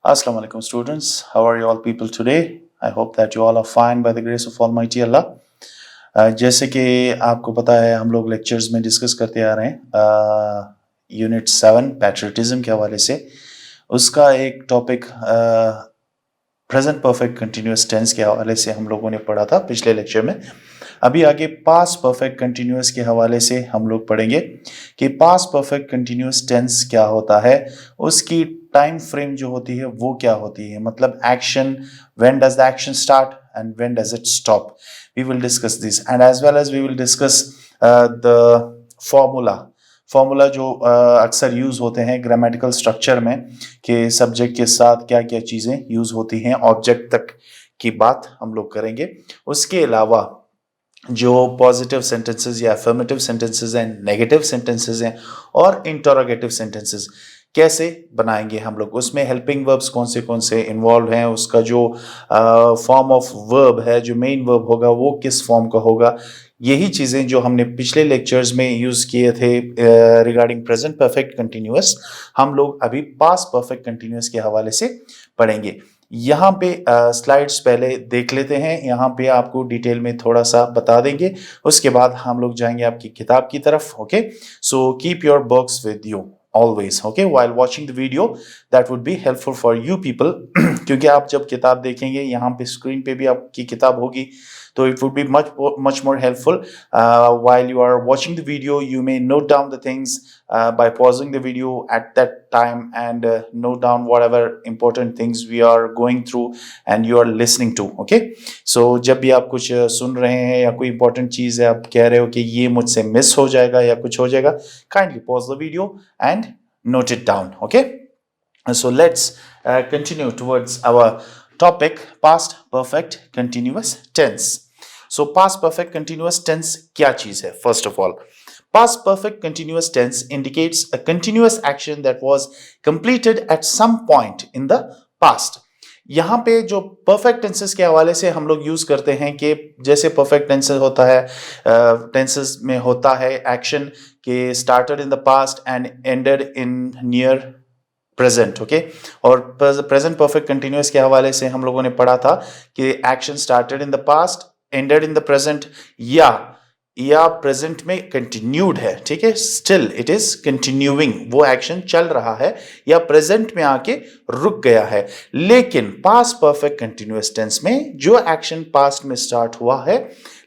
Assalamu alaikum students. How are you all people today? I hope that you all are fine by the grace of Almighty Allah. जैसे कि आपको पता है हम लोग lectures में डिस्कस करते आ रहे हैं यूनिट 7 पैट्रियटिज्म के हवाले से। उसका एक topic present perfect continuous tense के हवाले से हम लोगों ने पढ़ा था पिछले लेक्चर में। अभी आगे पास्ट परफेक्ट कंटिन्यूअस के हवाले से हम लोग पढ़ेंगे कि पास्ट परफेक्ट कंटिन्यूअस टेंस क्या होता है, उसकी टाइम फ्रेम जो होती है वो क्या होती है, मतलब action, when does the action start and when does it stop. We will discuss this and as well as we will discuss the formula जो अक्सर यूज होते हैं ग्रामेटिकल स्ट्रक्चर में कि सब्जेक्ट के साथ क्या क्या चीजें यूज होती हैं, ऑब्जेक्ट तक की बात हम लोग करेंगे। उसके अलावा जो पॉजिटिव सेंटेंसेस या अफर्मेटिव सेंटेंसेस हैं, नेगेटिव सेंटेंसेस हैं और इंटरोगेटिव सेंटेंसेस कैसे बनाएंगे हम लोग, उसमें हेल्पिंग वर्ब्स कौन से इन्वॉल्व हैं, उसका जो फॉर्म ऑफ वर्ब है, जो मेन वर्ब होगा वो किस फॉर्म का होगा, यही चीज़ें जो हमने पिछले लेक्चर्स में यूज़ किए थे रिगार्डिंग प्रेजेंट परफेक्ट कंटिन्यूअस, हम लोग अभी पास्ट परफेक्ट कंटिन्यूअस के हवाले से पढ़ेंगे। यहाँ पे स्लाइड्स पहले देख लेते हैं, यहाँ पे आपको डिटेल में थोड़ा सा बता देंगे, उसके बाद हम लोग जाएंगे आपकी किताब की तरफ। Okay, so keep your books with you always, okay, while watching the video that would be helpful for you people क्योंकि आप जब किताब देखेंगे यहाँ पे स्क्रीन पे भी आपकी किताब होगी तो it would be much more helpful while you are watching the video. You may note down the things by pausing the video at that time and note down whatever important things we are going through and you are listening to. Okay, so जब भी आप कुछ सुन रहे हैं या कोई important चीज़ है, आप कह रहे हो कि ये मुझसे मिस हो जाएगा या कुछ हो जाएगा, kindly pause the video and note it down. Okay, so let's continue towards our topic, past perfect continuous tense. So past perfect continuous tense क्या चीज है? First of all, past perfect continuous tense indicates a continuous action that was completed at some point in the past. यहाँ पे जो perfect tenses के हवाले से हम लोग यूज करते हैं कि जैसे परफेक्ट टेंसेस होता है, टेंसेस में होता है एक्शन के started in the past and ended in near present. Okay, और प्रेजेंट परफेक्ट कंटिन्यूअस के हवाले से हम लोगों ने पढ़ा था कि action started in the past, ended in the present, या प्रेजेंट में कंटिन्यूड है, ठीक है, स्टिल इट इज कंटिन्यूइंग, वो एक्शन चल रहा है या प्रेजेंट में आके रुक गया है। लेकिन पास्ट परफेक्ट कंटिन्यूअस टेंस में जो एक्शन पास्ट में स्टार्ट हुआ है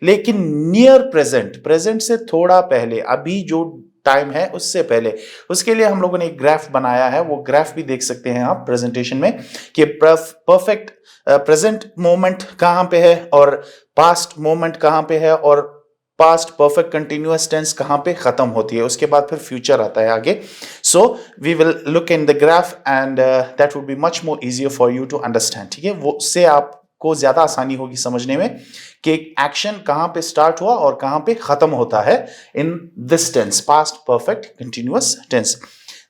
लेकिन नियर प्रेजेंट, प्रेजेंट से थोड़ा पहले, अभी जो टाइम है उससे पहले, उसके लिए हम लोगों ने एक ग्राफ बनाया है, वो ग्राफ भी देख सकते हैं आप प्रेजेंटेशन में कि परफेक्ट प्रेजेंट मोमेंट कहां पे है और पास्ट मोमेंट कहां पे है और पास्ट परफेक्ट कंटिन्यूअस टेंस कहां पे खत्म होती है, उसके बाद फिर फ्यूचर आता है आगे। So we will look in the graph and that would be much more easier for you to understand, ठीक है, वो उससे आपको ज्यादा आसानी होगी समझने में कि एक्शन कहां पे स्टार्ट हुआ और कहां पे खत्म होता है in this tense, past perfect continuous tense.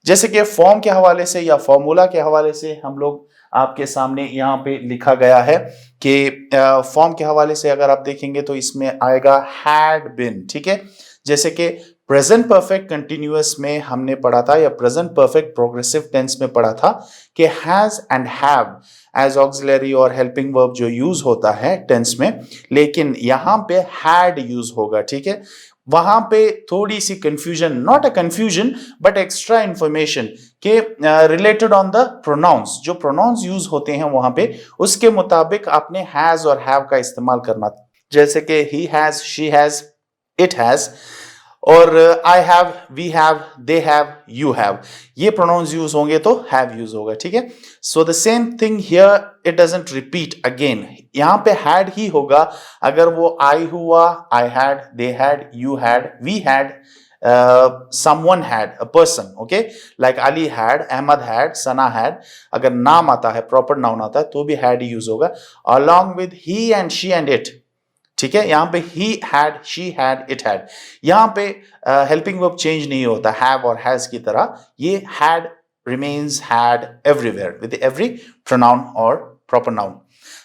जैसे कि फॉर्म के हवाले से या फॉर्मूला के हवाले से हम लोग आपके सामने यहाँ पे लिखा गया है कि फॉर्म के हवाले से अगर आप देखेंगे तो इसमें आएगा हैड बिन, ठीक है। जैसे कि प्रेजेंट परफेक्ट कंटिन्यूअस में हमने पढ़ा था या प्रेजेंट परफेक्ट प्रोग्रेसिव टेंस में पढ़ा था कि has and have as auxiliary और हेल्पिंग वर्ब जो यूज होता है टेंस में, लेकिन यहाँ पे हैड यूज होगा, ठीक है। वहां पे थोड़ी सी confusion, not a confusion but extra information के रिलेटेड ऑन द प्रोनाउंस, जो प्रोनाउंस यूज होते हैं वहां पे उसके मुताबिक आपने हैज और हैव का इस्तेमाल करना। जैसे कि he has, she has, it has, और I have, we have, they have, you have, ये प्रोनाउंस यूज होंगे तो हैव यूज होगा, ठीक है। So the same thing here, it doesn't repeat again, यहां पे हैड ही होगा। अगर वो आई हुआ, I had, they had, you had, we had, someone had, a person, okay, like Ali had, Ahmad had, Sana had, अगर नाम आता है, प्रॉपर नाउन आता है तो भी had यूज होगा, along with he and she and it, ठीक है। यहां पे he had, she had, it had, यहां पे हेल्पिंग वर्ब चेंज नहीं होता have और has की तरह, ये had remains had everywhere with every pronoun or proper noun.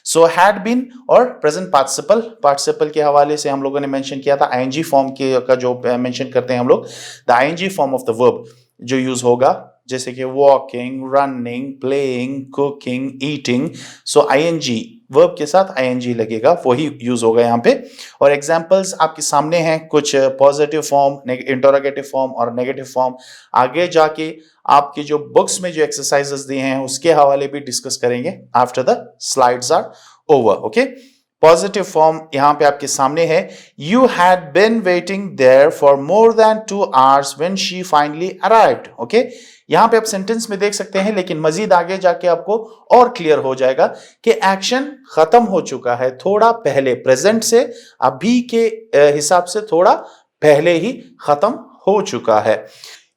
So had been और प्रेजेंट पार्टिसिपल के हवाले से हम लोगों ने मेंशन किया था आईएनजी फॉर्म के का जो मेंशन करते हैं हम लोग, the ING form of the verb जो यूज होगा जैसे कि walking, running, playing, cooking, eating, so ING verb के साथ आईएनजी लगेगा, वही यूज होगा यहाँ पे। और एग्जांपल्स आपके सामने हैं, कुछ पॉजिटिव फॉर्म, इंटरोगेटिव फॉर्म और नेगेटिव फॉर्म। आगे जाके आपकी जो बुक्स में जो एक्सरसाइजेस दिए हैं उसके हवाले भी डिस्कस करेंगे after the slides are over. Okay, positive form यहां पे आपके सामने है, you had been waiting there for more than 2 hours when she finally arrived. Okay, यहां पे आप सेंटेंस में देख सकते हैं, लेकिन मजीद आगे जाके आपको और क्लियर हो जाएगा कि एक्शन खत्म हो चुका है थोड़ा पहले, प्रेजेंट से अभी के हिसाब से थोड़ा पहले ही खत्म हो चुका है।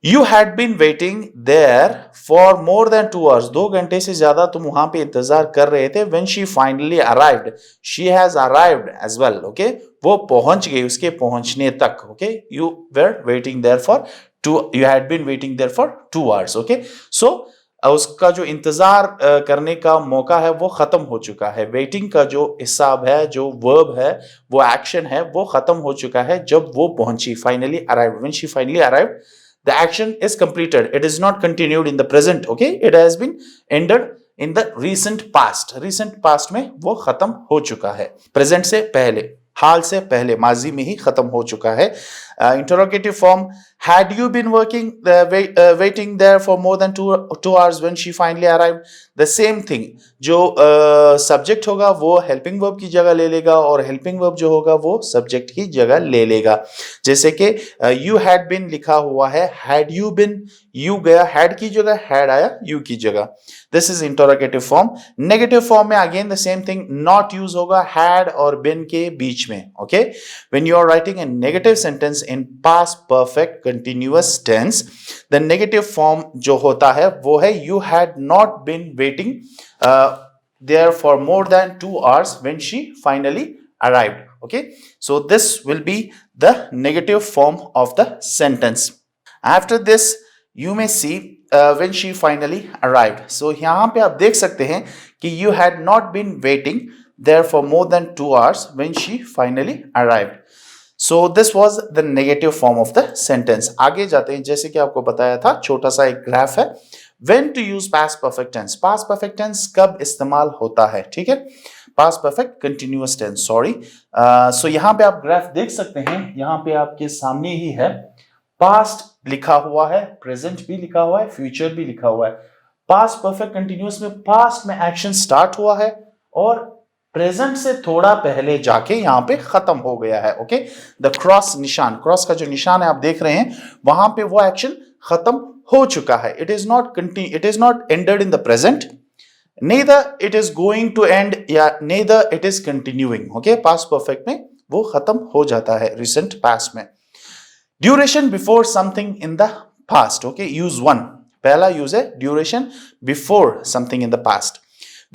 You had been waiting there for more than 2 hours. 2 घंटे से ज्यादा तुम वहां पे इंतजार कर रहे थे। When she finally arrived, she has arrived as well. Okay, वो पहुंच गई उसके पहुंचने तक। Okay, you were waiting there for you had been waiting there for 2 hours. Okay, so उसका जो इंतजार करने का मौका है वो खत्म हो चुका है। वेटिंग का जो हिसाब है, जो वर्ब है, वो एक्शन है, वो खत्म हो चुका है जब वो पहुंची, finally arrived. When she finally arrived, the action is completed. It is not continued in the present. Okay, it has been ended in the recent past. Recent past में वो खत्म हो चुका है, प्रेजेंट से पहले, हाल से पहले, माजी में ही खत्म हो चुका है। Interrogative form, had you been waiting there for more than 2 hours when she finally arrived? The same thing, जो सब्जेक्ट होगा वो हेल्पिंग वर्ब की जगह ले लेगा और हेल्पिंग वर्ब जो होगा वो सब्जेक्ट की जगह ले लेगा। जैसे कि you had been लिखा हुआ है, had you been, you गया had की जगह, had आया you की जगह। This is interrogative form. Negative form में again the same thing, not use होगा had और been के बीच में। Okay, when you are writing a negative sentence in past perfect continuous tense, the negative form जो होता है वो है you had not been waiting there for more than 2 hours when she finally arrived. Okay, so this will be the negative form of the sentence. After this you may see when she finally arrived. So यहाँ पे आप देख सकते हैं कि you had not been waiting there for more than 2 hours when she finally arrived. So this was the negative form of the sentence. आगे जाते हैं, जैसे कि आपको बताया था, छोटा सा एक ग्राफ है, when to use past perfect tense. past perfect tense कब इस्तेमाल होता है, ठीक है, past perfect continuous tense, sorry. So यहाँ पे आप ग्राफ देख सकते हैं, यहाँ पे आपके सामने ही है, past लिखा हुआ है, present भी लिखा हुआ है, future भी लिखा हुआ है। past perfect continuous में past में एक्शन स्टार्ट हुआ है और प्रेजेंट से थोड़ा पहले जाके यहां पे खत्म हो गया है। ओके, द क्रॉस निशान, क्रॉस का जो निशान है आप देख रहे हैं, वहां पे वो एक्शन खत्म हो चुका है। It is not ended in the present, neither it is going to end या neither it is continuing. Okay, past perfect में वो खत्म हो जाता है रिसेंट पास्ट में। Duration before something in the past. Okay, use 1, पहला यूज है duration before something in the past.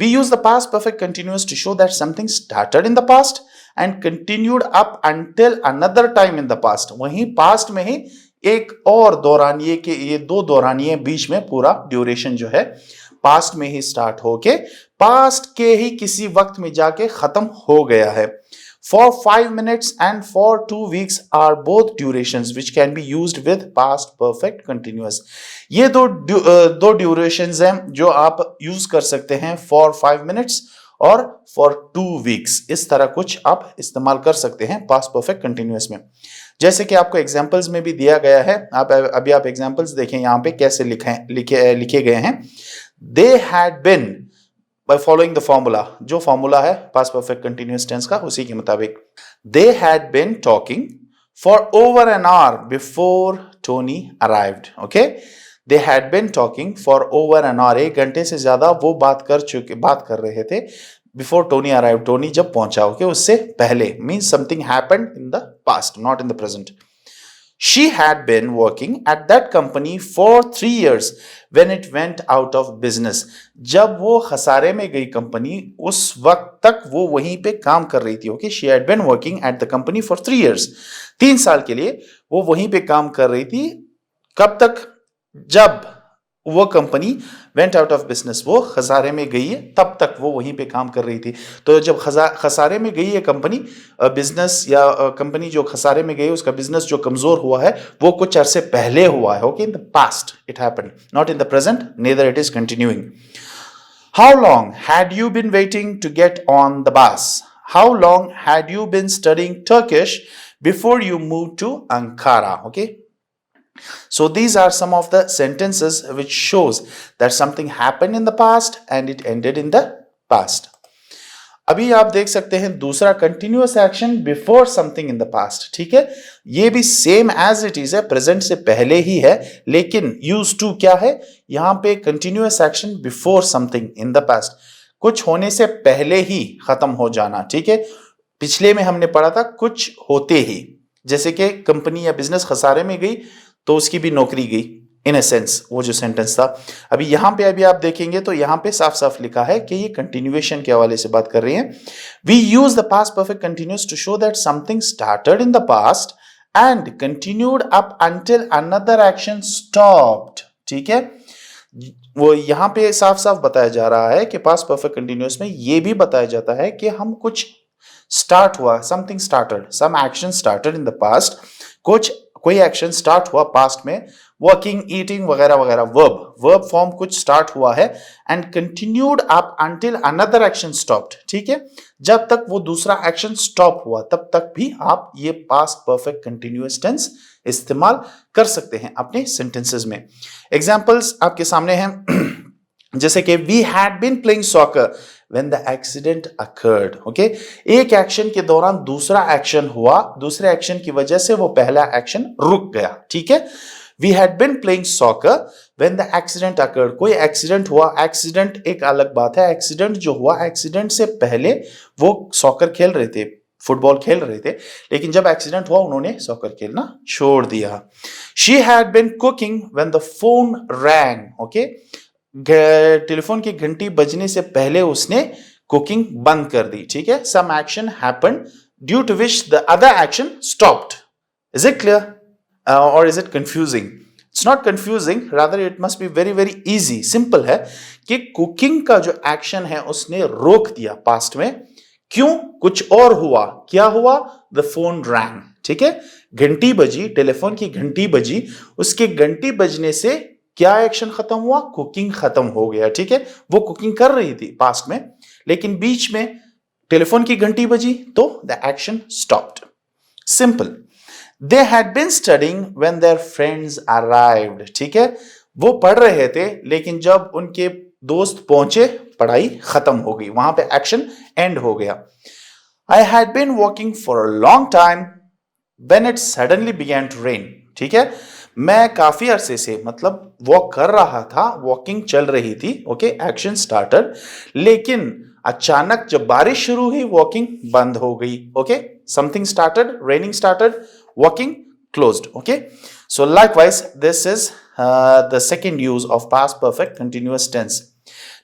We use the past perfect continuous to show that something started in the past and continued up until another time in the past. वहीं past में ही एक और दौरानिये के, ये 2 दौरानिये बीच में पूरा duration जो है past में ही स्टार्ट होके past के ही किसी वक्त में जाके खत्म हो गया है। For 5 minutes and for 2 weeks are both durations which can be used with past perfect continuous. ये दो ड्यूरेशंस हैं जो आप यूज कर सकते हैं, for 5 minutes और for 2 weeks। इस तरह कुछ आप इस्तेमाल कर सकते हैं past perfect continuous में, जैसे कि आपको एग्जांपल्स में भी दिया गया है। अभी आप एग्जांपल्स देखें यहाँ पे कैसे लिखे गए हैं। They had been by following the formula, जो फॉर्मूला है past perfect continuous tense का, उसी के मुताबिक। They had been talking for over an hour before Tony arrived. Okay, they had been talking for over an hour, 1 घंटे से ज्यादा वो बात कर रहे थे before Tony arrived, Tony जब पहुंचा, okay, उससे पहले, means something happened in the past, not in the present. She had been working at that company for 3 years when it went out of business. जब वो खसारे में गई कंपनी, उस वक्त तक वो वहीं पे काम कर रही थी। Okay, she had been working at the company for 3 years. 3 साल के लिए वो वहीं पे काम कर रही थी। कब तक? जब वो company went out of business, वो खसारे में गई है, तब तक वो वहीं पे काम कर रही थी। तो जब खसारे में गई है कंपनी, बिजनेस या कंपनी जो खसारे में गई उसका बिजनेस जो कमजोर हुआ है वो कुछ अरसे पहले हुआ है। Okay, in the past it happened, not in the present, neither it is continuing. How long had you been waiting to get on the bus? How long had you been studying Turkish before you move to Ankara? Okay, so these are some of the sentences which shows that something happened in the past and it ended in the past. अभी आप देख सकते हैं दूसरा continuous action before something in the past. ठीक है, ये भी सेम एज इट इज है, प्रेजेंट से पहले ही है, लेकिन यूज टू क्या है यहां पे? Continuous action before something in the past, कुछ होने से पहले ही खत्म हो जाना। ठीक है, पिछले में हमने पढ़ा था कुछ होते ही, जैसे कि कंपनी या बिजनेस खसारे में गई तो उसकी भी नौकरी गई, इन ए सेंस वो जो सेंटेंस था। अभी यहां पे अभी आप देखेंगे तो यहां पे साफ साफ लिखा है कि ये कंटिन्यूएशन के हवाले से बात कर रही है। We use the past perfect continuous to show that something started in the past and continued up until another action stopped. ठीक है, वो यहां पे साफ साफ बताया जा रहा है कि पास्ट परफेक्ट कंटिन्यूअस में ये भी बताया जाता है कि हम कुछ स्टार्ट हुआ, something started, some action started in the past, कोई एक्शन स्टार्ट हुआ पास्ट में, वर्किंग, ईटिंग वगैरह वगैरह, वर्ब फॉर्म कुछ स्टार्ट हुआ है, and continued up until another action stopped. ठीक है, जब तक वो दूसरा एक्शन स्टॉप हुआ तब तक भी आप ये पास्ट परफेक्ट कंटिन्यूअस टेंस इस्तेमाल कर सकते हैं अपने सेंटेंसेस में। एग्जांपल्स आपके सामने हैं जैसे कि we had been playing soccer when the accident occurred. Okay, एक एक्शन के दौरान दूसरा एक्शन हुआ, दूसरे एक्शन की वजह से वो पहला एक्शन रुक गया। ठीक है, we had been playing soccer when the accident occurred. कोई एक्सीडेंट हुआ, एक्सीडेंट एक अलग बात है, एक्सीडेंट जो हुआ, एक्सीडेंट से पहले वो सॉकर खेल रहे थे, फुटबॉल खेल रहे थे, लेकिन जब एक्सीडेंट हुआ उन्होंने सॉकर खेलना छोड़ दिया। She had been cooking when the phone rang. Okay, telephone की घंटी बजने से पहले उसने कुकिंग बंद कर दी। ठीक है, some action happened due to which the other action stopped. Is it clear or is it confusing? It's not confusing, rather it must be very very easy. Simple है कि कुकिंग का जो एक्शन है उसने रोक दिया पास्ट में। क्यों? कुछ और हुआ। क्या हुआ? The phone wrong. ठीक है, घंटी बजी, टेलीफोन की घंटी बजी, उसके घंटी बजने से क्या एक्शन खत्म हुआ? कुकिंग खत्म हो गया। ठीक है, वो कुकिंग कर रही थी पास्ट में, लेकिन बीच में टेलीफोन की घंटी बजी तो the action stopped. Simple. They had been studying when their friends arrived. ठीक है, वो पढ़ रहे थे, लेकिन जब उनके दोस्त पहुंचे पढ़ाई खत्म हो गई, वहां पे एक्शन एंड हो गया। I had been walking for a long time when it suddenly began to rain. ठीक है, मैं काफी अरसे से मतलब वॉक कर रहा था, वॉकिंग चल रही थी। ओके, एक्शन स्टार्टेड, लेकिन अचानक जब बारिश शुरू हुई वॉकिंग बंद हो गई। Okay, something started, raining started, walking closed. Okay, so likewise this is the second use of past perfect continuous tense.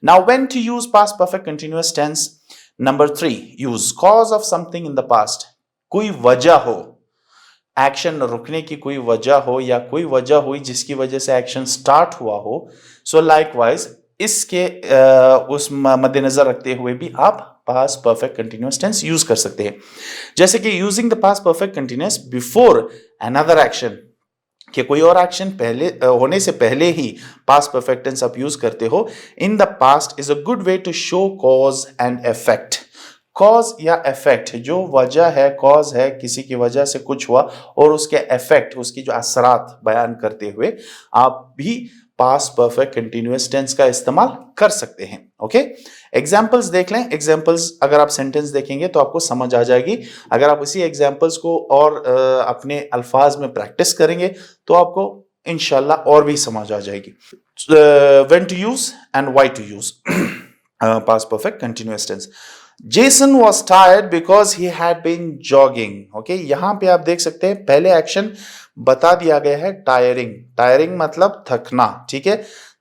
Now when to use past perfect continuous tense? Number 3, use cause of something in the past. कोई वजह हो, action रुकने की कोई वजह हो या कोई वजह हुई जिसकी वजह से एक्शन स्टार्ट हुआ हो। सो लाइकवाइज इसके उस मद्देनजर रखते हुए भी आप past perfect continuous tense use कर सकते हैं। जैसे कि using the past perfect continuous before another action, कि कोई और एक्शन पहले होने से पहले ही पास्ट परफेक्ट टेंस आप यूज करते हो। In the past is a good way to show cause and effect. Cause या इफेक्ट, जो वजह है, कॉज है, किसी की वजह से कुछ हुआ, और उसके इफेक्ट, उसकी जो असरात बयान करते हुए आप भी पास्ट परफेक्ट कंटिन्यूअस टेंस का इस्तेमाल कर सकते हैं। ओके, एग्जांपल्स देख लें। एग्जांपल्स अगर आप सेंटेंस देखेंगे तो आपको समझ आ जाएगी। अगर आप इसी एग्जांपल्स को और अपने अल्फाज में प्रैक्टिस करेंगे तो आपको इंशाल्लाह और भी समझ आ जाएगी। When to use and why to use past perfect continuous tense. Jason was tired because he had been jogging. Okay, यहां पे आप देख सकते हैं पहले एक्शन बता दिया गया है टायरिंग। टायरिंग मतलब थकना। ठीक है,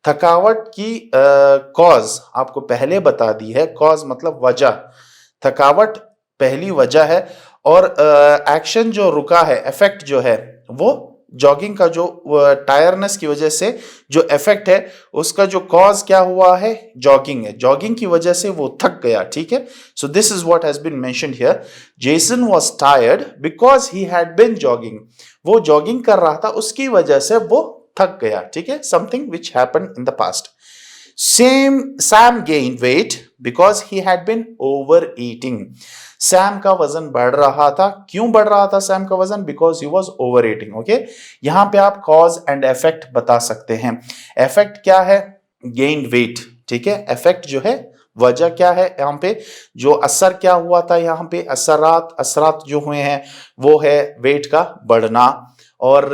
थकावट की कॉज आपको पहले बता दी है। कॉज मतलब वजह, थकावट पहली वजह है, और एक्शन जो रुका है, इफेक्ट जो है वो जॉगिंग का जो टायरनेस की वजह से जो इफेक्ट है उसका जो कॉज क्या हुआ है, जॉगिंग है, जॉगिंग की वजह से वो थक गया, ठीक है। So this is what has been mentioned here, Jason was tired because he had been jogging, वो जॉगिंग कर रहा था उसकी वजह से वो थक गया, ठीक है, something which happened in the past. Sam gained weight because he had been overeating. Sam का वजन बढ़ रहा था, क्यों बढ़ रहा था सैम का वजन, because he was over eating, okay. यहां पे आप कॉज एंड इफेक्ट बता सकते हैं। इफेक्ट क्या है, गेन्ड वेट, ठीक है। इफेक्ट जो है, वजह क्या है, यहाँ पे जो असर क्या हुआ था, यहाँ पे असरात जो हुए हैं वो है वेट का बढ़ना, और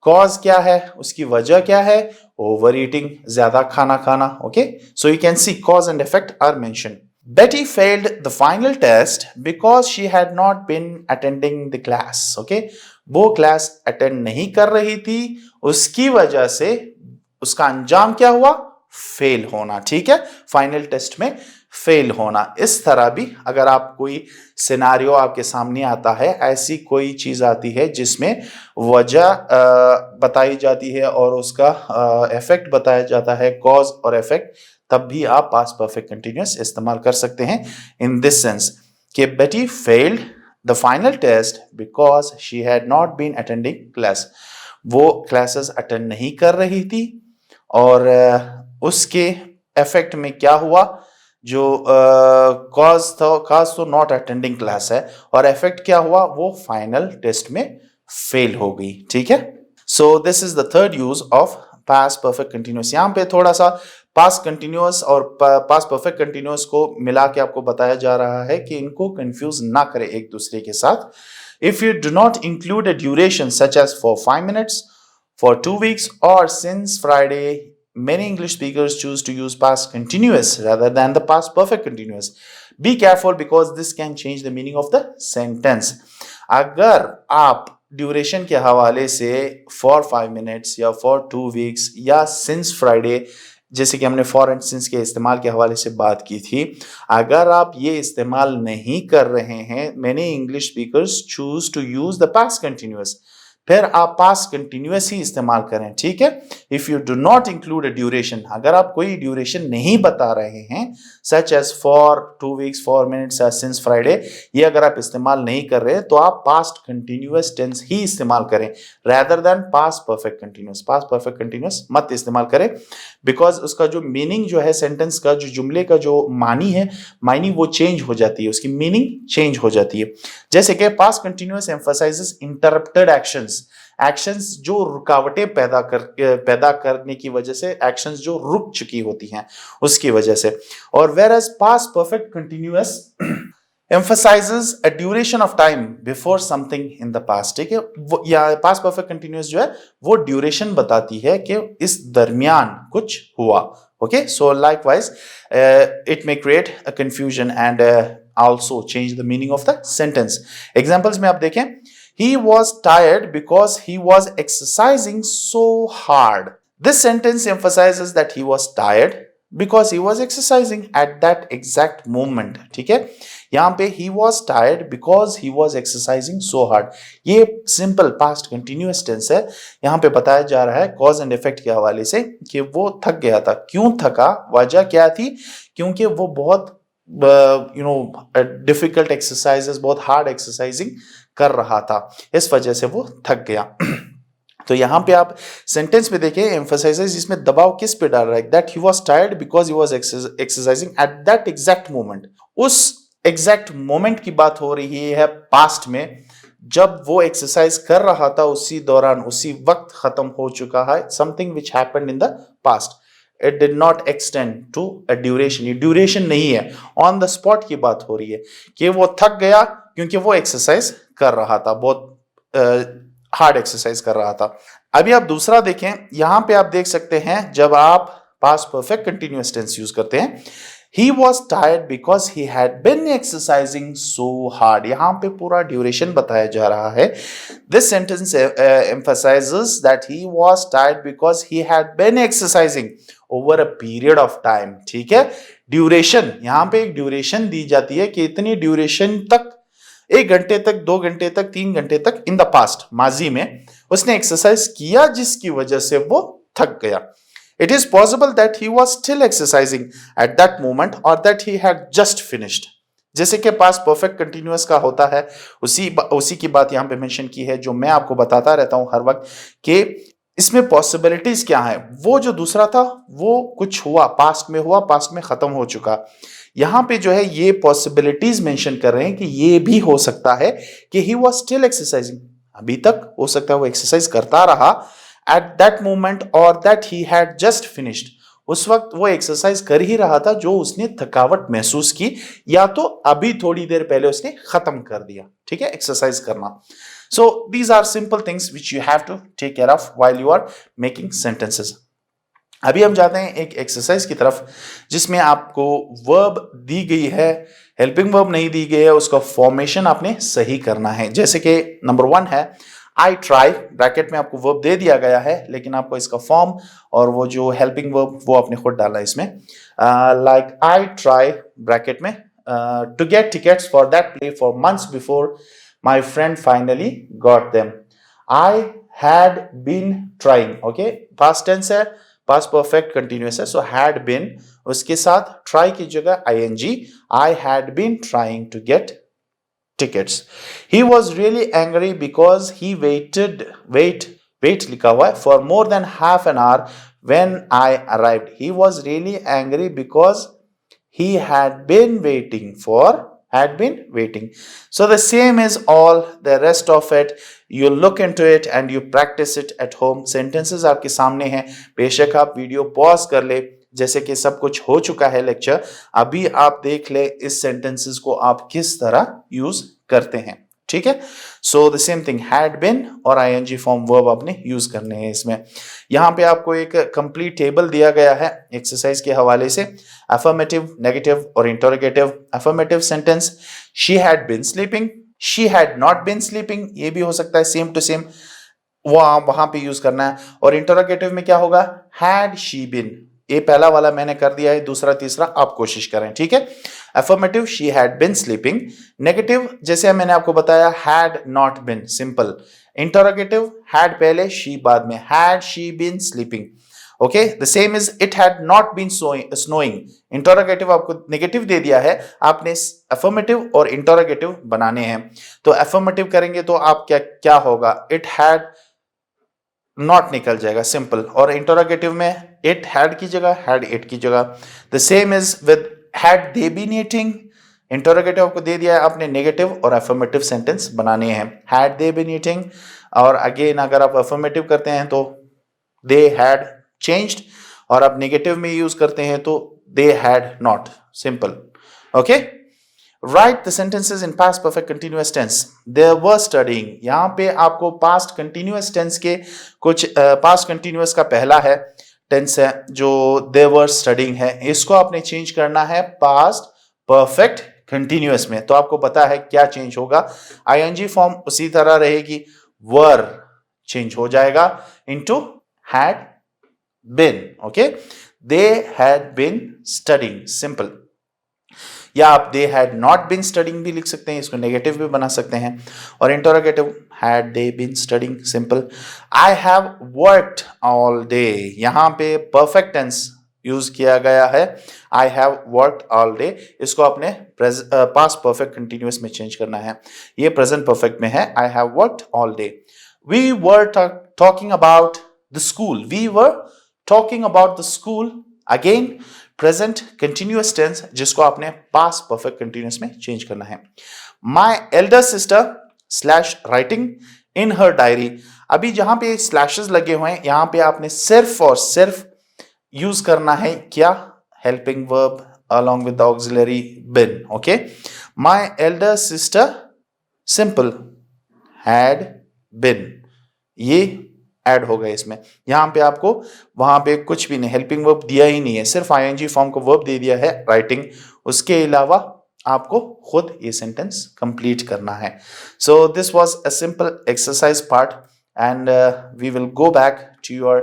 कॉज क्या है, उसकी वजह क्या है, ओवर ईटिंग, ज्यादा खाना खाना, okay. So you can see cause and effect are mentioned. Betty failed the final test because she had not been attending the class. Okay, वो क्लास अटेंड नहीं कर रही थी, उसकी वजह से उसका अंजाम क्या हुआ, फेल होना, ठीक है, फाइनल टेस्ट में फेल होना। इस तरह भी अगर आप कोई सिनारियो आपके सामने आता है, ऐसी कोई चीज आती है जिसमें वजह बताई जाती है और उसका इफेक्ट बताया जाता है, कॉज और इफेक्ट, तब भी आप पास्ट परफेक्ट कंटिन्यूअस इस्तेमाल कर सकते हैं इन दिस सेंस कि Betty failed the final test because she had not been attending class, वो क्लासेस अटेंड नहीं कर रही थी, और उसके इफेक्ट में क्या हुआ, जो कॉज तो नॉट अटेंडिंग क्लास है, और इफेक्ट क्या हुआ, वो फाइनल टेस्ट में फेल हो गई, ठीक है। So this is the third use of past perfect continuous. यहां पे थोड़ा सा पास्ट कंटिन्यूअस और पास्ट परफेक्ट कंटिन्यूअस को मिला के आपको बताया जा रहा है कि इनको कंफ्यूज ना करें एक दूसरे के साथ। If you do not include a duration such as for 5 minutes, for 2 weeks, और since Friday, many English speakers choose to use past continuous rather than the past perfect continuous. Be careful because this can change the meaning of the sentence. अगर आप duration के हवाले से for 5 minutes या for 2 weeks या since Friday, जैसे कि हमने फॉर एंड सिंस के इस्तेमाल के हवाले से बात की थी, अगर आप ये इस्तेमाल नहीं कर रहे हैं, many English speakers choose to use the past continuous, फिर आप पास्ट कंटिन्यूअस ही इस्तेमाल करें, ठीक है। If you do not include a duration, अगर आप कोई ड्यूरेशन नहीं बता रहे हैं, such as for 2 weeks, 4 minutes, since Friday, ये अगर आप इस्तेमाल नहीं कर रहे तो आप पास्ट कंटिन्यूअस टेंस ही इस्तेमाल करें rather than past perfect continuous. Past perfect continuous मत इस्तेमाल करें, बिकॉज उसका जो मीनिंग जो है, सेंटेंस का जो जुमले का जो मानी वो चेंज हो जाती है, उसकी मीनिंग चेंज हो जाती है। जैसे कि past continuous emphasises interrupted actions, actions जो रुकावटें पैदा करने की वजह से, एक्शंस जो रुक चुकी होती हैं उसकी वजह से, और whereas past perfect continuous emphasizes a duration of time before something in the past, ठीक है, या past perfect continuous जो है वो ड्यूरेशन बताती है कि इस दरमियान कुछ हुआ, okay, so likewise it may create a confusion and also change the meaning of the sentence. Examples में आप देखें, he was tired because he was exercising so hard. This sentence emphasizes that he was tired because he was exercising at that exact moment, ठीक है। यहां पे he was tired because he was exercising so hard, ये simple past continuous tense है। यहां पे बताया जा रहा है कॉज एंड इफेक्ट के हवाले से कि वो थक गया था, क्यों थका, वजह क्या थी, क्योंकि वो बहुत डिफिकल्ट एक्सरसाइजेस, बहुत हार्ड एक्सरसाइजिंग कर रहा था, इस वजह से वो थक गया। तो यहां पे आप सेंटेंस में देखें, एम्फसाइजेस इसमें दबाव किस पे डाल रहा है, that he was tired because he was exercising at that exact moment. उस एग्जैक्ट मोमेंट की बात हो रही है पास्ट में, जब वो एक्सरसाइज कर रहा था उसी दौरान, उसी वक्त खत्म हो चुका है, something which happened in the past. It did not extend to a duration, ये ड्यूरेशन नहीं है, ऑन द स्पॉट की बात हो रही है कि वो थक गया क्योंकि वो एक्सरसाइज कर रहा था, बहुत हार्ड एक्सरसाइज कर रहा था। अभी आप दूसरा देखें, यहां पे आप देख सकते हैं जब आप past perfect continuous tense use करते हैं, he was tired because he had been exercising so hard, यहां पे पूरा ड्यूरेशन बताया जा रहा है। This sentence emphasizes that he was tired because he had been exercising over a period of time, ठीक है। ड्यूरेशन, यहां पे एक ड्यूरेशन दी जाती है कि इतनी ड्यूरेशन तक 1 घंटे तक, 2 घंटे तक, 3 घंटे तक इन द पास्ट, माजी में उसने एक्सरसाइज किया जिसकी वजह से वो थक गया. It is possible that he was still exercising at that moment or that he had just finished. जैसे कि पास्ट परफेक्ट कंटिन्यूअस का होता है, उसी की बात यहां पे मेंशन की है जो मैं आपको बताता रहता हूं हर वक्त कि इसमें पॉसिबिलिटीज क्या है. वो जो दूसरा था वो कुछ हुआ, पास्ट में हुआ, पास्ट में खत्म हो चुका. यहां पे जो है ये पॉसिबिलिटीज मेंशन कर रहे हैं कि ये भी हो सकता है कि ही वाज स्टिल एक्सरसाइजिंग, अभी तक हो सकता है वो एक्सरसाइज करता रहा एट दैट मोमेंट और that he had just finished, उस वक्त वो एक्सरसाइज कर ही रहा था जो उसने थकावट महसूस की या तो अभी थोड़ी देर पहले उसने खत्म कर दिया. ठीक है, एक्सरसाइज करना. So these are simple things which you have to take care of while you are making sentences. अभी हम जाते हैं एक एक्सरसाइज की तरफ जिसमें आपको वर्ब दी गई है, हेल्पिंग वर्ब नहीं दी गई है, उसका फॉर्मेशन आपने सही करना है. जैसे कि नंबर 1 है आई ट्राई, ब्रैकेट में आपको वर्ब दे दिया गया है लेकिन आपको इसका फॉर्म और वो जो हेल्पिंग वर्ब वो आपने खुद डाला इसमें. लाइक आई ट्राई ब्रैकेट में to get tickets for that play for months before my friend finally got them. I had been trying. Okay, past tense है, पास्ट परफेक्ट कंटिन्यूअस है, सो हैड बीन उसके साथ try की जगह ING. I had been trying to get tickets. He was really angry because he wait लिखा हुआ है for more than half an hour when I arrived. He was really angry because he had been waiting. So the same is all the rest of it. You look into it and you practice it at home. Sentences आपके सामने हैं, बेशक आप video pause कर ले, जैसे कि सब कुछ हो चुका है लेक्चर, अभी आप देख ले इस सेंटेंसेस को आप किस तरह यूज करते हैं. ठीक है, so the same thing, had been और आईएनजी फॉर्म वर्ब आपने यूज करने हैं इसमें. यहां पे आपको एक कंप्लीट टेबल दिया गया है एक्सरसाइज के हवाले से. अफर्मेटिव, नेगेटिव और interrogative. Affirmative sentence, she had been sleeping, she had not been sleeping, ये भी हो सकता है सेम टू सेम, वो वहां पे यूज करना है. और इंटरोगेटिव में क्या होगा, हैड शी बीन, ये पहला वाला मैंने कर दिया है, दूसरा तीसरा आप कोशिश करें. ठीक है, affirmative she had been sleeping. Negative जैसे मैंने आपको बताया had not been, simple. Interrogative had पहले, शी बाद में, had she been sleeping. Okay, the same is it had not been snowing. Interrogative आपको नेगेटिव दे दिया है, आपने अफर्मेटिव और इंटरोगेटिव बनाने हैं. तो अफर्मेटिव करेंगे तो आप क्या होगा, इट हैड नॉट निकल जाएगा, सिंपल. और इंटरोगेटिव में इट हैड की जगह हैड इट की जगह. The same is with had they been eating. Interrogative आपको दे दिया है, आपने नेगेटिव और अफर्मेटिव सेंटेंस बनाने हैं. हैड दे बीन ईटिंग, और अगेन अगर आप अफर्मेटिव करते हैं तो दे हैड चेंज्ड, और आप नेगेटिव में यूज करते हैं तो दे had not, simple. Okay, Write the sentences in past perfect continuous tense. They were studying. यहाँ पे आपको past continuous tense के कुछ past continuous का पहला है tense है जो they were studying है, इसको आपने चेंज करना है past perfect continuous में. तो आपको पता है क्या चेंज होगा, ing फॉर्म उसी तरह रहेगी, were चेंज हो जाएगा into had been. Okay, they had been studying, simple. या आप they had not been studying भी लिख सकते हैं, इसको नेगेटिव भी बना सकते हैं. और interrogative had they been studying, simple. I have worked all day, यहां पे परफेक्ट टेंस यूज किया गया है, I have worked all day, इसको आपने पास्ट परफेक्ट कंटिन्यूअस में चेंज करना है, ये प्रेजेंट परफेक्ट में है, I have worked all day. We were talking about the school, we were talking about the school, again present continuous tense जिसको आपने पास्ट परफेक्ट कंटिन्यूअस में चेंज करना है. My Elder sister slash writing in her diary. अभी जहां पे slashes लगे हुए हैं यहां पे आपने सिर्फ और सिर्फ यूज करना है क्या, helping verb along with the auxiliary been. Okay, my elder sister, simple, had been, ये ऐड हो गए इसमें. यहां पे आपको वहां पे कुछ भी नहीं, हेल्पिंग वर्ब दिया ही नहीं है, सिर्फ आईएनजी फॉर्म को वर्ब दे दिया है राइटिंग, उसके अलावा आपको खुद ये सेंटेंस कंप्लीट करना है. So this was a simple exercise part and we will go back to your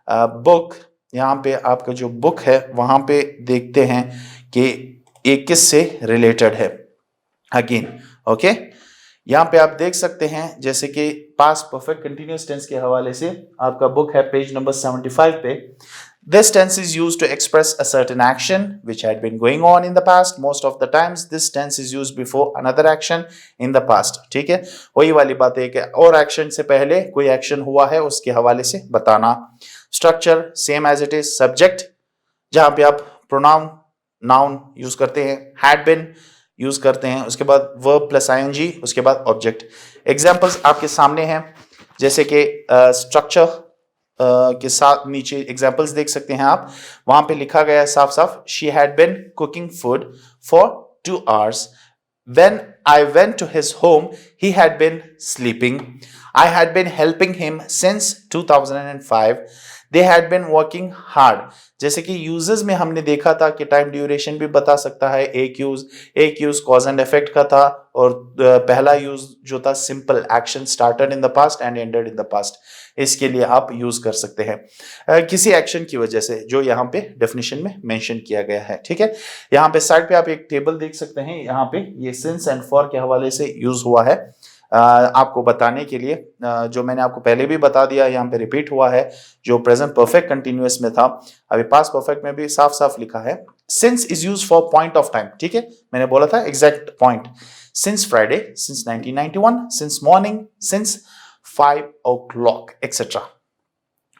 book. यहाँ पे आपका जो बुक है वहां पे देखते हैं कि ये किससे रिलेटेड है अगेन. ओके, यहाँ पे आप देख सकते हैं जैसे कि पास्ट परफेक्ट कंटिन्यूअस टेंस के हवाले से आपका बुक है पेज नंबर 75 पे. This tense is used to express a certain action which had been going on in the past. Most of the times this tense is used before another action in the past. ठीक है, वही वाली बात है कि और action से पहले कोई एक्शन हुआ है उसके हवाले से बताना. Structure same as it is. Subject जहां पे आप प्रोनाउन नाउन यूज करते हैं, हैड बिन यूज करते हैं, उसके बाद वर्ब प्लस आईएनजी, उसके बाद ऑब्जेक्ट. एग्जांपल्स आपके सामने हैं जैसे कि स्ट्रक्चर के साथ नीचे एग्जांपल्स देख सकते हैं आप. वहां पे लिखा गया है साफ साफ, she had been cooking food for 2 hours. When I went to his home, he had been sleeping. I had been helping him since 2005. They had been working hard. जैसे कि यूजेस में हमने देखा था कि टाइम ड्यूरेशन भी बता सकता है. एक यूज कॉज एंड इफेक्ट का था और पहला यूज जो था simple action started in the past and ended in the past. इसके लिए आप यूज कर सकते हैं किसी एक्शन की वजह से जो यहाँ पे डेफिनेशन में मेंशन किया गया है. ठीक है, यहाँ पे साइड पे आप एक टेबल देख सकते हैं. यहाँ पे ये सिंस एंड फॉर के हवाले से यूज हुआ है आपको बताने के लिए. जो मैंने आपको पहले भी बता दिया, यहाँ पे रिपीट हुआ है. जो प्रेजेंट परफेक्ट कंटिन्यूअस में था, अभी पास्ट परफेक्ट में भी साफ साफ लिखा है. Since is use for point of time. ठीक है, मैंने बोला था exact point. Since Friday, since 1991, since morning, since 5 o'clock etc.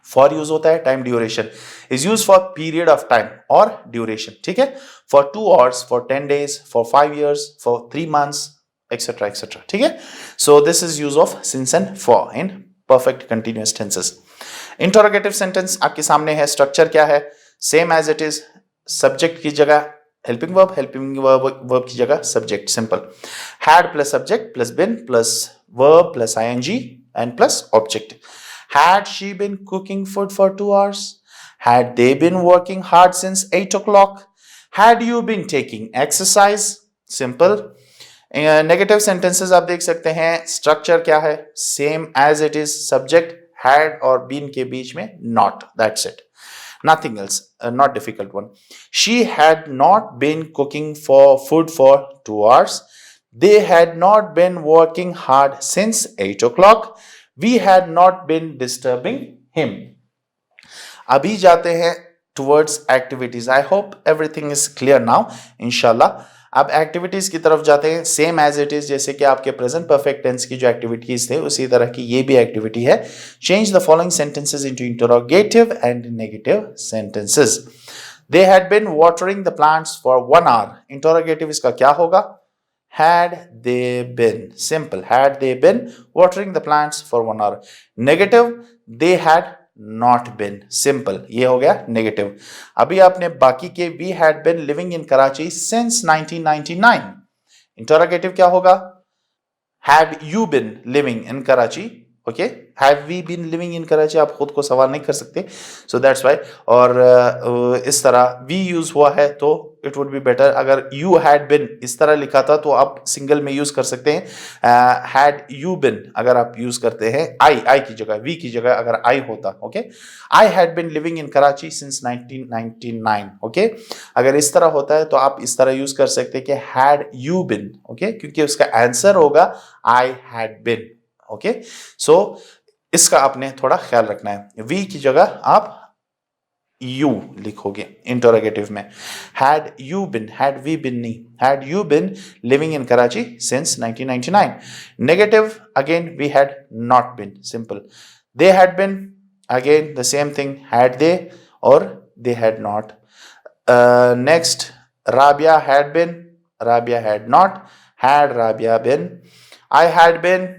For use होता है time duration. Is use for period of time और ड्यूरेशन. ठीक है, for 2 hours, for 10 days, for 5 years, for 3 months etc etc. ठीक है, so this is use of since and for in perfect continuous tenses. Interrogative sentence आपके सामने है. Structure क्या है? Same as it is. Subject की जगह हेल्पिंग वर्ब की जगह subject. Simple. Had plus subject plus been plus verb plus I N G and plus object. Had she been cooking food for 2 hours? Had they been working hard since 8 o'clock? Had you been taking exercise? Simple. Negative sentences आप देख सकते हैं. Structure क्या है? Same as it is. Subject had और been के बीच में not. That's it. Nothing else. Not difficult one. She had not been cooking food for 2 hours. They had not been working hard since 8 o'clock. We had not been disturbing him. अभी जाते हैं towards activities. I hope everything is clear now. इंशाल्लाह. अब activities की तरफ जाते हैं. Same as it is जैसे कि आपके प्रेजेंट परफेक्ट टेंस की जो एक्टिविटीज थे उसी तरह की ये भी एक्टिविटी है. Change the following sentences into interrogative and negative sentences. They had been watering the plants for 1 hour. Interrogative इसका क्या होगा? Had they been. Simple. Had they been watering the plants for 1 hour. Negative. They had not been. Simple. ये हो गया negative. अभी आपने बाकी के we had been living in Karachi since 1999. Interrogative क्या होगा? Have you been living in Karachi? Okay, have we been living in Karachi. आप खुद को सवाल नहीं कर सकते, सो दैट्स वाई. और इस तरह वी यूज हुआ है तो इट वुड बी बेटर. अगर यू हैड बिन इस तरह लिखा था तो आप सिंगल में यूज कर सकते हैं. हैड यू बिन अगर आप यूज करते हैं आई की जगह, वी की जगह अगर आई होता. Okay, I had bin living in Karachi since 1999. Okay, अगर इस तरह होता है तो आप इस तरह यूज कर सकते हैं कि हैड यू बिन. ओके, क्योंकि उसका आंसर होगा आई हैड बिन. ओके, सो इसका आपने थोड़ा ख्याल रखना है. वी की जगह आप यू लिखोगे इंटरोगेटिव में. Had you been, had we been नहीं. Had you been living in Karachi since 1999. Negative again we had not been. Simple. They had been again the same thing. Had they or they had not. Next, Rabia had been, Rabia had not. Had Rabia been. I had been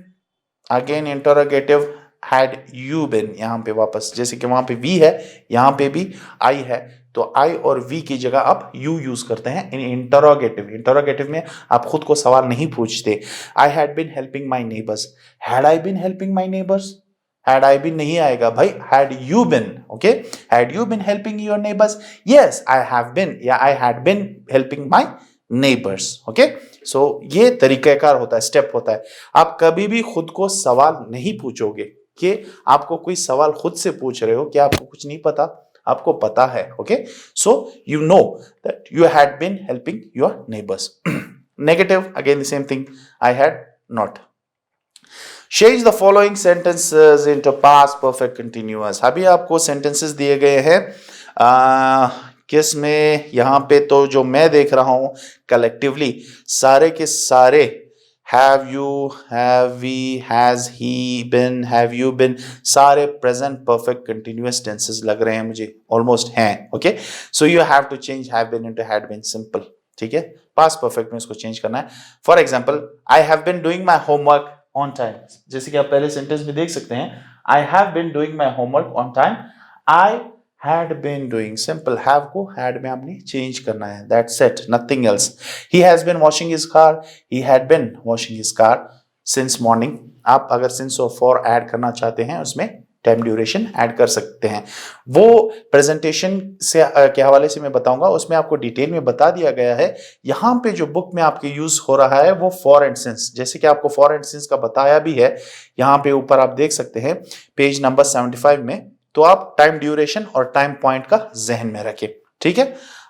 again interrogative. Had you been. यहां पे वापस जैसे कि वहां पे we है यहां पे भी आई है तो आई और वी की जगह आप यू यूज करते हैं इन इंटरोगेटिव. इंटरोगेटिव में आप खुद को सवाल नहीं पूछते. I had been helping my neighbours. Had I been helping my neighbours? Had I बिन नहीं आएगा भाई. Had you been. Okay, had you been helping your neighbours? Yes, I have been या I had been helping my neighbours. Okay, so ये तरीकाकार होता है, step होता है. आप कभी भी खुद को सवाल नहीं पूछोगे कि आपको कोई सवाल खुद से पूछ रहे हो कि आपको कुछ नहीं पता, आपको पता है. Okay, so you know that you had been helping your neighbours. Negative again the same thing. I had not. Change the following sentences into past perfect continuous. अभी आपको सेंटेंसेस दिए गए हैं किस में, यहां पे तो जो मैं देख रहा हूं कलेक्टिवली सारे के सारे have you, have we, has he been, have you been, सारे present perfect continuous tenses लग रहे हैं मुझे, almost हैं, okay? So you have to change have been into had been, simple, ठीक है? past perfect में इसको change करना है. For example, I have been doing my homework on time. जैसे कि आप पहले sentence में देख सकते हैं, I have been doing my homework on time. I had been doing, simple, have को had में आपने change करना है, that's it, nothing else. He has been washing his car, he had been washing his car since morning. आप अगर since और for add करना चाहते हैं उसमें टाइम ड्यूरेशन ऐड कर सकते हैं. वो प्रेजेंटेशन से के हवाले से मैं बताऊंगा, उसमें आपको डिटेल में बता दिया गया है. यहां पे जो बुक में आपके यूज हो रहा है वो फॉर एंड सिंस, जैसे कि आपको फॉर एंड सिंस का बताया भी है, यहां पे ऊपर आप देख सकते हैं पेज नंबर 75 में. तो आप टाइम ड्यूरेशन और टाइम पॉइंट का जहन में रखें, ठीक है.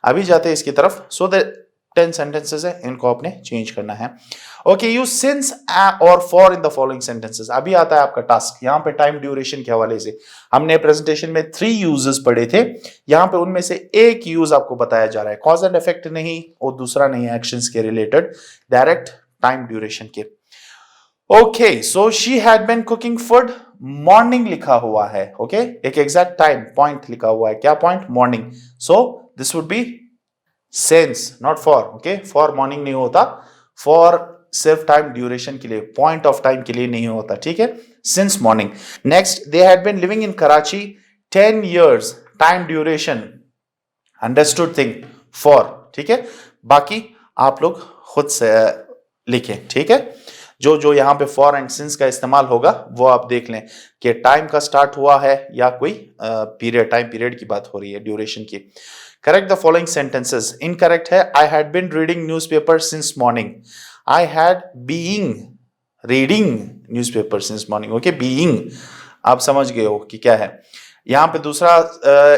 अभी जाते हैं इसकी तरफ. सो द 10 सेंटेंसेस है, इनको आपने चेंज करना है. ओके, यूज सिंस और for in the following sentences. अभी आता है आपका टास्क. यहां पे टाइम ड्यूरेशन के हवाले से हमने प्रेजेंटेशन में 3 यूजेस पढ़े थे. यहां पे उनमें से एक यूज आपको बताया जा रहा है, कॉज एंड इफेक्ट नहीं और दूसरा नहीं है एक्शंस के रिलेटेड, डायरेक्ट टाइम ड्यूरेशन के. Okay, so she had been cooking food, morning लिखा हुआ है. ओके, एक एग्जैक्ट टाइम पॉइंट लिखा हुआ है. क्या point? Morning. So this would be since, not for. Okay, for morning नहीं होता, फॉर सिर्फ टाइम ड्यूरेशन के लिए, पॉइंट ऑफ टाइम के लिए नहीं होता, ठीक है. Since morning. Next, they had been living in Karachi 10 years, time duration, understood thing, for, ठीक है. बाकी आप लोग खुद से लिखें, ठीक है. जो जो यहां पे फॉर एंड सिंस का इस्तेमाल होगा वो आप देख लें कि टाइम का स्टार्ट हुआ है या कोई पीरियड, टाइम पीरियड की बात हो रही है, ड्यूरेशन की. Correct the following sentences. Incorrect है, I had been reading newspaper since morning. I had being reading newspaper since morning. Okay, being आप समझ गए हो कि क्या है. यहां पे दूसरा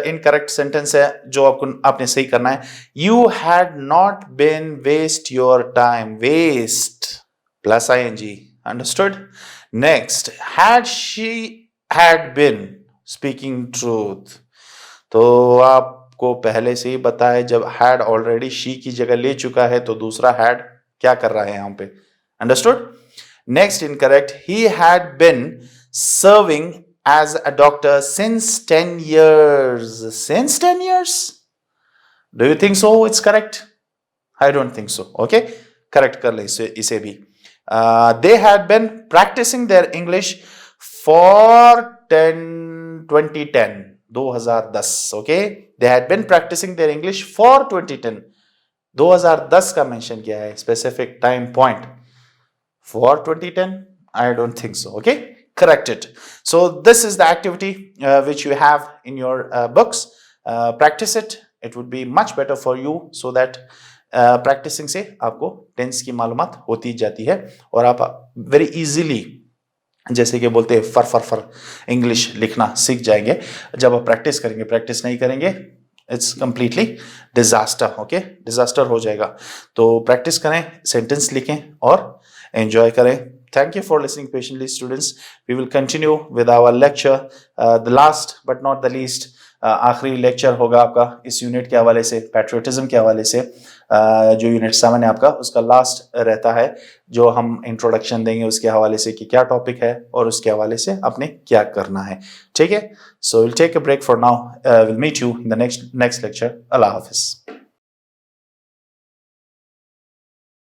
इनकरेक्ट सेंटेंस है जो आपने सही करना है. You had not been waste your time, waste plus ing, understood. Next, had she had been speaking truth. तो आपको पहले से ही बताया, जब had ऑलरेडी she की जगह ले चुका है तो दूसरा had क्या कर रहा है यहां पे, understood. Next incorrect, he had been serving as a doctor since 10 years. Since 10 years? Do you think so it's correct? I don't think so. Okay, correct कर ले इसे भी. They had been practicing their English for 2010. Okay, they had been practicing their English for 2010. 2010 का mention किया है, specific time point for 2010. I don't think so. Okay, correct it. So this is the activity which you have in your books. Practice it. It would be much better for you, so that practising से आपको tense की मालूमात होती जाती है और आप very easily, जैसे कि बोलते हैं, फर इंग्लिश लिखना सीख जाएंगे जब आप प्रैक्टिस करेंगे. प्रैक्टिस नहीं करेंगे, it's completely disaster. Okay, disaster हो जाएगा. तो प्रैक्टिस करें, सेंटेंस लिखें और एंजॉय करें. Thank you for listening patiently, students. We will continue with our lecture. The last but not the least, आखिरी लेक्चर होगा आपका इस यूनिट के हवाले से, पैट्रियोटिज्म के हवाले से. जो यूनिट 7 है आपका, उसका लास्ट रहता है, जो हम इंट्रोडक्शन देंगे उसके हवाले से कि क्या टॉपिक है और उसके हवाले से आपने क्या करना है, ठीक है. So will take a break for now. Will meet you in the next lecture. अल्लाह हाफिज.